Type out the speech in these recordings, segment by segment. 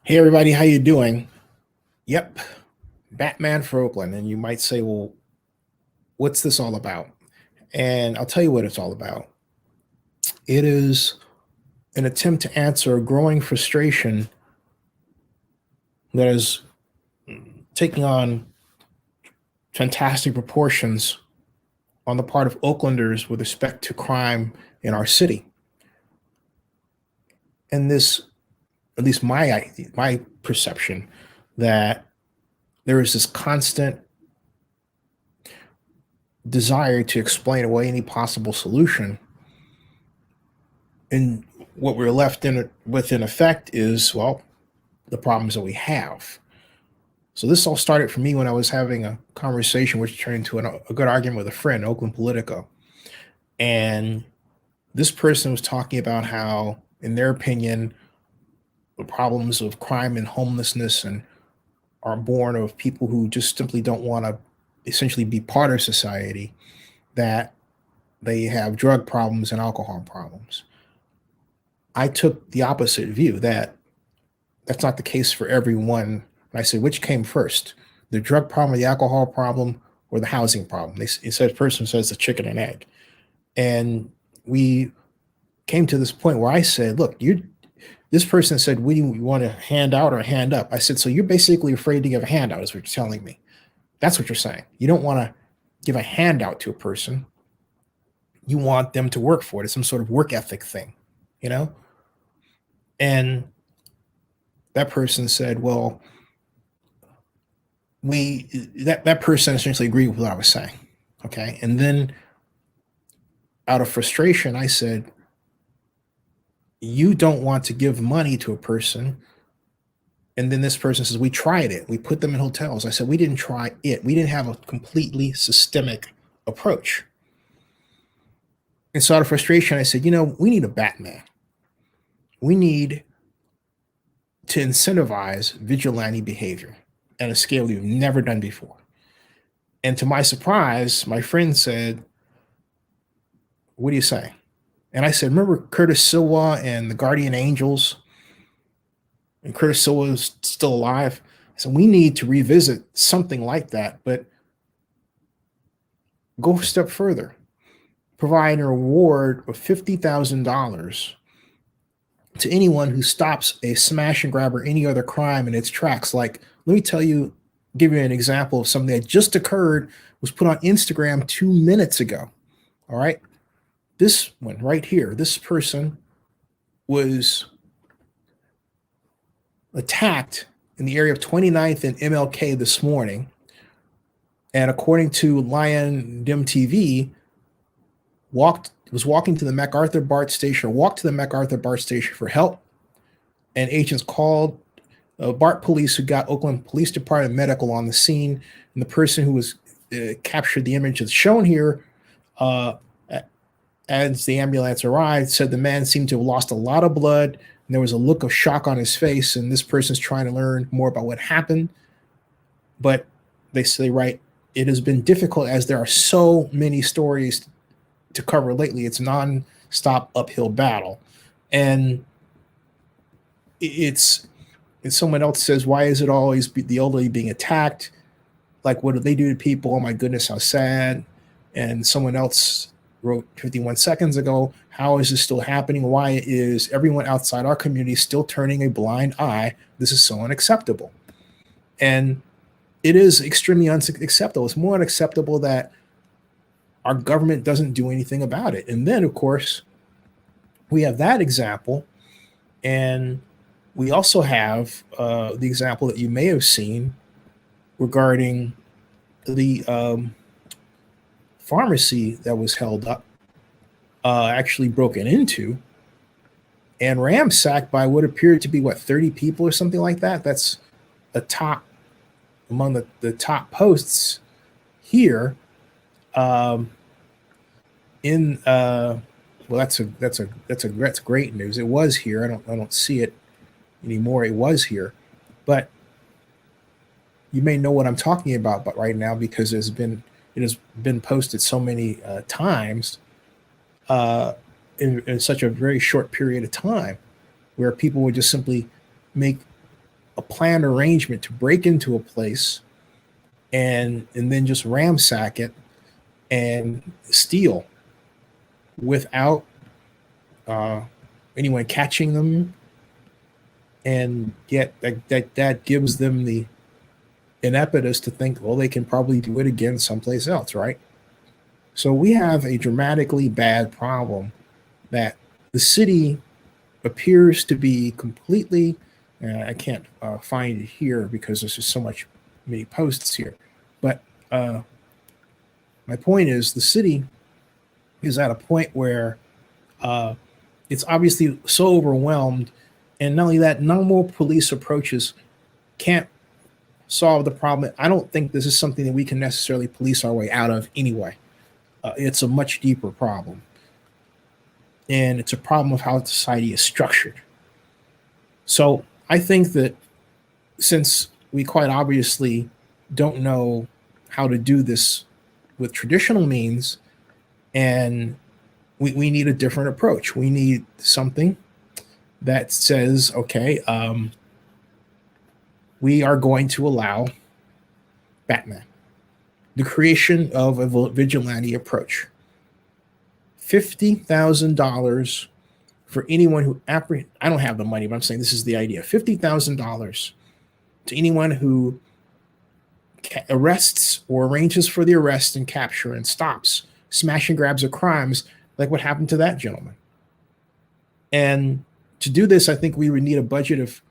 Hey everybody, how you doing? Yep, Batman for Oakland. And you might say, well, what's this all about? And I'll tell you what it's all about. It is an attempt to answer a growing frustration that is taking on fantastic proportions on the part of Oaklanders with respect to crime in our city. And this, at least my perception, that there is this constant desire to explain away any possible solution. And what we're left with in effect is, well, the problems that we have. So this all started for me when I was having a conversation which turned into a good argument with a friend, Oakland Politico. And this person was talking about how, in their opinion, the problems of crime and homelessness and are born of people who just simply don't want to essentially be part of society, that they have drug problems and alcohol problems. I took the opposite view, that that's not the case for everyone. And I said, which came first, the drug problem, or the alcohol problem, or the housing problem? Person says the chicken and egg. And we came to this point where I said, look, this person said, we want to hand out or hand up. I said, so you're basically afraid to give a handout, is what you're telling me. That's what you're saying. You don't want to give a handout to a person. You want them to work for it. It's some sort of work ethic thing, you know? And that person said, well, that person essentially agreed with what I was saying. Okay. And then out of frustration, I said, you don't want to give money to a person. And then this person says, we tried it. We put them in hotels. I said, we didn't try it. We didn't have a completely systemic approach. And so out of frustration, I said, we need a Batman. We need to incentivize vigilante behavior at a scale we've never done before. And to my surprise, my friend said, what do you say? And I said, remember Curtis Silva and the Guardian Angels? And Curtis Silva is still alive. So we need to revisit something like that, but go a step further. Provide a reward of $50,000 to anyone who stops a smash and grab or any other crime in its tracks. Like, let me give you an example of something that just occurred, was put on Instagram 2 minutes ago. All right. This one right here, this person was attacked in the area of 29th and MLK this morning. And according to Lion Dim TV, was walking to the MacArthur BART station, or walked to the MacArthur BART station for help. And agents called BART police, who got Oakland Police Department medical on the scene. And the person who was captured, the image that's shown here, as the ambulance arrived, said the man seemed to have lost a lot of blood, and there was a look of shock on his face. And this person's trying to learn more about what happened. But they say, right, it has been difficult as there are so many stories to cover lately. It's non-stop uphill battle. And it's someone else says, why is it always the elderly being attacked? Like, what do they do to people? Oh my goodness, how sad. And someone else wrote 51 seconds ago, how is this still happening? Why is everyone outside our community still turning a blind eye? This is so unacceptable. And it is extremely unacceptable. It's more unacceptable that our government doesn't do anything about it. And then, of course, we have that example. And we also have the example that you may have seen regarding the pharmacy that was held up, actually broken into and ransacked by what appeared to be, 30 people or something like that. That's among the top posts here. That's great news. It was here. I don't see it anymore. It was here, but you may know what I'm talking about. But right now, because it has been posted so many times in such a very short period of time, where people would just simply make a planned arrangement to break into a place and then just ransack it and steal without anyone catching them, and yet that gives them an impetus to think, well, they can probably do it again someplace else, right? So we have a dramatically bad problem that the city appears to be completely, I can't find it here because there's just many posts here, but my point is the city is at a point where it's obviously so overwhelmed, and not only that, normal police approaches can't solve the problem. I don't think this is something that we can necessarily police our way out of anyway. It's a much deeper problem, and it's a problem of how society is structured. So I think that since we quite obviously don't know how to do this with traditional means, and we need a different approach. We need something that says, okay, we are going to allow BatMan, the creation of a vigilante approach. $50,000 for anyone who I don't have the money, but I'm saying this is the idea. $50,000 to anyone who arrests or arranges for the arrest and capture and stops smash and grabs of crimes, like what happened to that gentleman. And to do this, I think we would need a budget of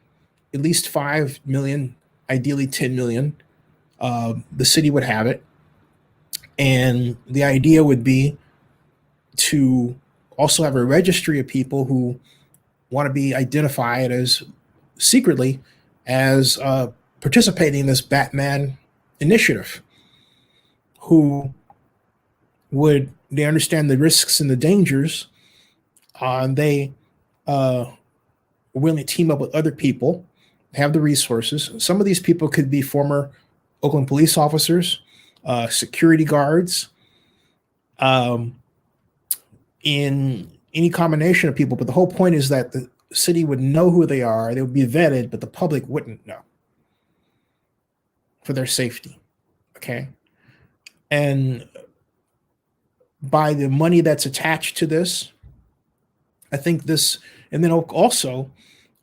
at least 5 million, ideally 10 million. The city would have it. And the idea would be to also have a registry of people who want to be identified as secretly as participating in this BatMan initiative, who they understand the risks and the dangers. They are willing to team up with other people, have the resources. Some of these people could be former Oakland police officers, security guards, in any combination of people. But the whole point is that the city would know who they are. They would be vetted, but the public wouldn't know, for their safety. Okay. And by the money that's attached to this, I think this, and then also,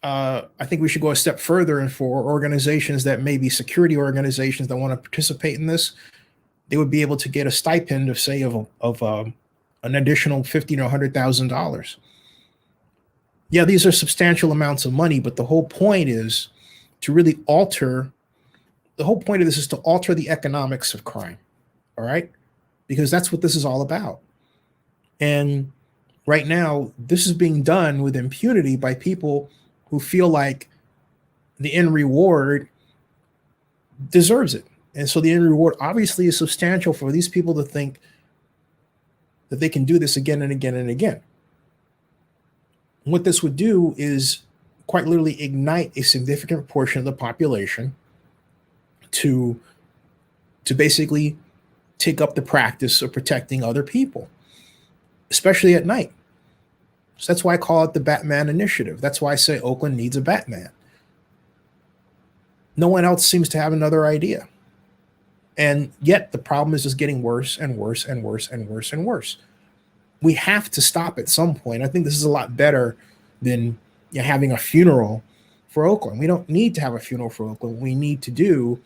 I think we should go a step further, and for organizations that may be security organizations that want to participate in this, they would be able to get a stipend of, say, of an additional $50,000 or $100,000. Yeah, these are substantial amounts of money, but the whole point is to really alter. The whole point of this is to alter the economics of crime. All right, because that's what this is all about. And right now, this is being done with impunity by people who feel like the end reward deserves it. And so the end reward obviously is substantial for these people to think that they can do this again and again and again. And what this would do is quite literally ignite a significant portion of the population to basically take up the practice of protecting other people, especially at night. So that's why I call it the BatMan initiative. That's why I say Oakland needs a BatMan. No one else seems to have another idea. And yet the problem is just getting worse and worse and worse and worse and worse. We have to stop at some point. I think this is a lot better than having a funeral for Oakland. We don't need to have a funeral for Oakland. What we need to do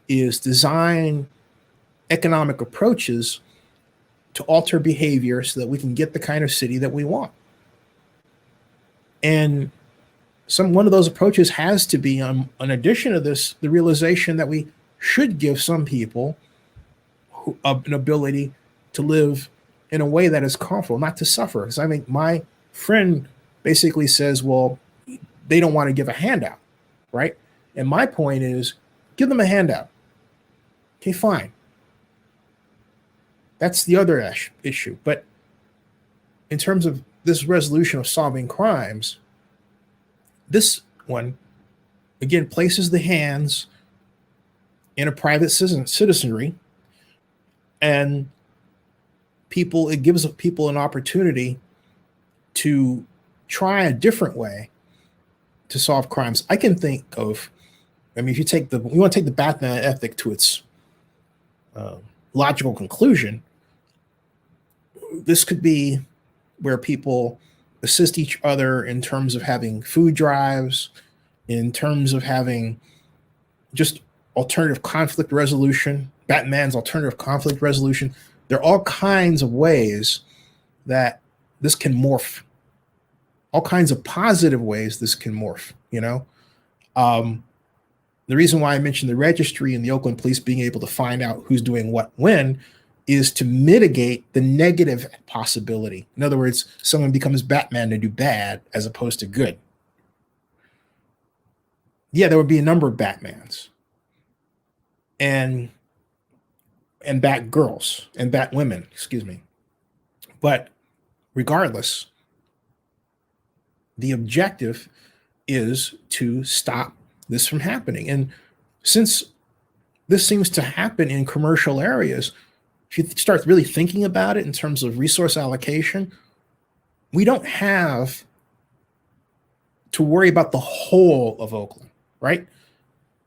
is design economic approaches to alter behavior so that we can get the kind of city that we want. And one of those approaches has to be, in addition to this, the realization that we should give some people an ability to live in a way that is comfortable, not to suffer. Because I think my friend basically says, well, they don't want to give a handout, right? And my point is, give them a handout. Okay, fine. That's the other issue. But in terms of this resolution of solving crimes, this one, again, places the hands in a private citizenry, and it gives people an opportunity to try a different way to solve crimes. I can think of I mean, if you want to take the BatMan ethic to its logical conclusion, this could be where people assist each other in terms of having food drives, in terms of having just alternative conflict resolution, BatMan's alternative conflict resolution. There are all kinds of ways that this can morph, all kinds of positive ways this can morph, you know? The reason why I mentioned the registry and the Oakland police being able to find out who's doing what when is to mitigate the negative possibility. In other words, someone becomes BatMan to do bad as opposed to good. Yeah, there would be a number of Batmans and Batgirls and Batwomen, excuse me. But regardless, the objective is to stop this from happening. And since this seems to happen in commercial areas, if you start really thinking about it in terms of resource allocation, we don't have to worry about the whole of Oakland, right?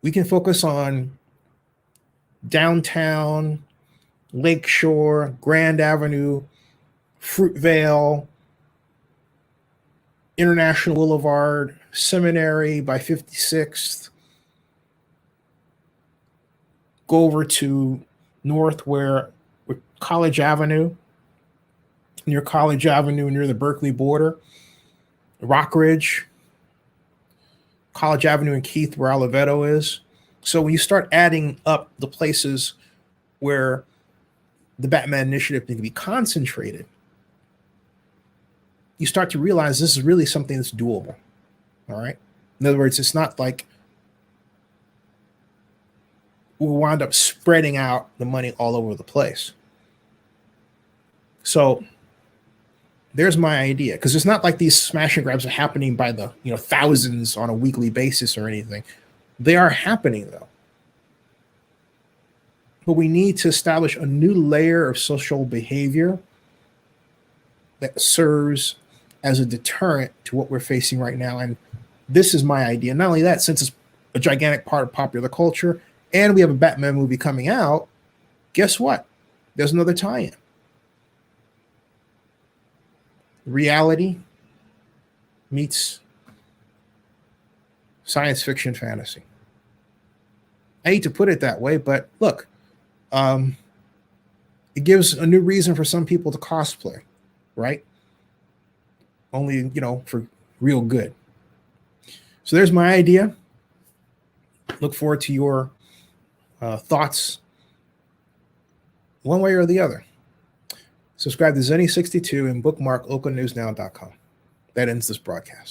We can focus on downtown, Lakeshore, Grand Avenue, Fruitvale, International Boulevard, Seminary by 56th, go over to north where College Avenue, near College Avenue, near the Berkeley border, Rockridge, College Avenue and Keith, where Oliveto is. So when you start adding up the places where the BatMan initiative can be concentrated, you start to realize this is really something that's doable. All right. In other words, it's not like we'll wind up spreading out the money all over the place. So there's my idea, because it's not like these smash and grabs are happening by the thousands on a weekly basis or anything. They are happening though. But we need to establish a new layer of social behavior that serves as a deterrent to what we're facing right now. And this is my idea. Not only that, since it's a gigantic part of popular culture and we have a BatMan movie coming out, guess what? There's another tie-in. Reality meets science fiction fantasy. I hate to put it that way, but look, it gives a new reason for some people to cosplay, right? Only, for real good. So there's my idea. Look forward to your thoughts one way or the other. Subscribe to Zenny62 and bookmark oaklandnewsnow.com. That ends this broadcast.